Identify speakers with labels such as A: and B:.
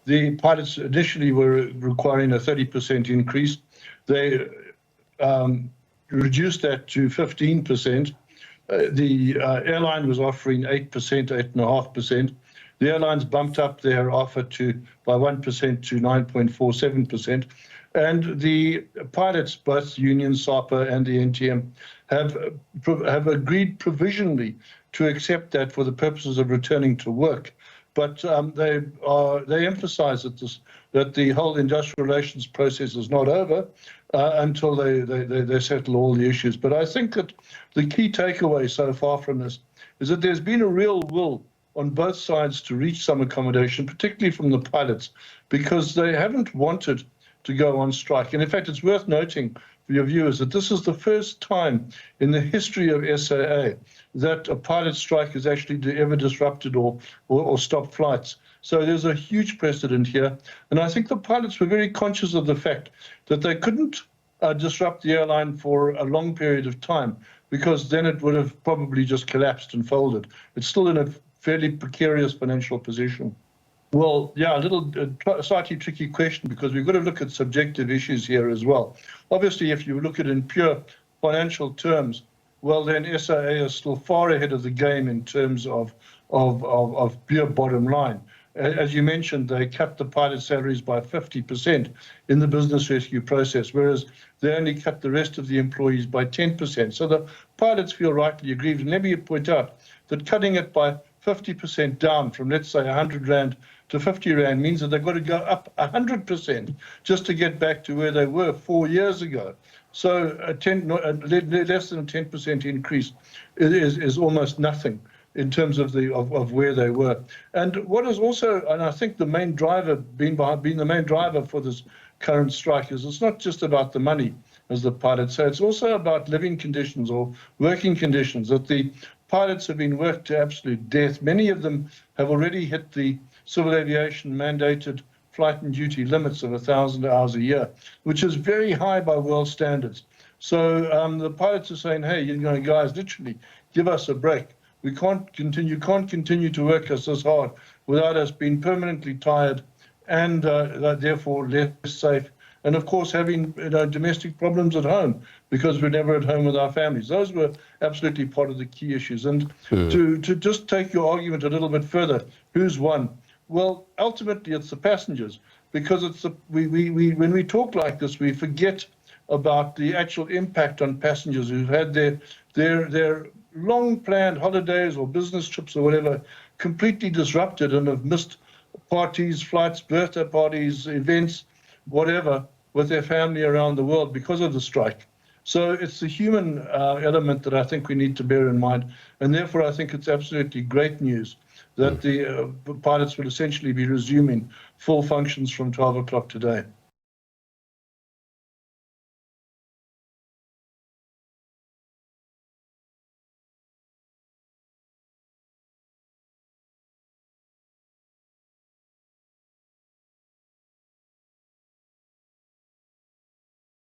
A: the pilots initially were requiring a 30% increase. They reduced that to 15%. The airline was offering 8%, 8.5%. The airlines bumped up their offer by 1% to 9.47%. And the pilots, both Union, SAPA, and the NTM, have agreed provisionally to accept that for the purposes of returning to work. But they emphasize that the whole industrial relations process is not over until they settle all the issues. But I think that the key takeaway so far from this is that there's been a real will on both sides to reach some accommodation, particularly from the pilots, because they haven't wanted to go on strike. And in fact, it's worth noting for your viewers that this is the first time in the history of SAA that a pilot strike has actually ever disrupted or stopped flights. So there's a huge precedent here. And I think the pilots were very conscious of the fact that they couldn't disrupt the airline for a long period of time, because then it would have probably just collapsed and folded. It's still in a fairly precarious financial position. Well, yeah, slightly tricky question, because we've got to look at subjective issues here as well. Obviously, if you look at it in pure financial terms, well, then SAA is still far ahead of the game in terms of pure bottom line. As you mentioned, they cut the pilot salaries by 50% in the business rescue process, whereas they only cut the rest of the employees by 10%. So the pilots feel rightly aggrieved. And let me point out that cutting it by 50% down from, let's say, 100 Rand to 50 Rand means that they've got to go up 100% just to get back to where they were 4 years ago. So less than a 10% increase is almost nothing in terms of where they were. And what is also, and I think the main driver, being the main driver for this current strike, is it's not just about the money, as the pilots say, it's also about living conditions or working conditions, that the pilots have been worked to absolute death. Many of them have already hit the civil aviation mandated flight and duty limits of 1,000 hours a year, which is very high by world standards. So the pilots are saying, hey, guys, literally, give us a break. We can't continue to work us this hard without us being permanently tired and therefore less safe. And of course, having domestic problems at home because we're never at home with our families. Those were absolutely part of the key issues. And to just take your argument a little bit further, who's won? Well, ultimately, it's the passengers, because it's when we talk like this, we forget about the actual impact on passengers who've had their long-planned holidays or business trips or whatever completely disrupted and have missed parties, flights, birthday parties, events, whatever, with their family around the world because of the strike. So it's the human element that I think we need to bear in mind. And therefore, I think it's absolutely great news that the pilots will essentially be resuming full functions from 12 o'clock today.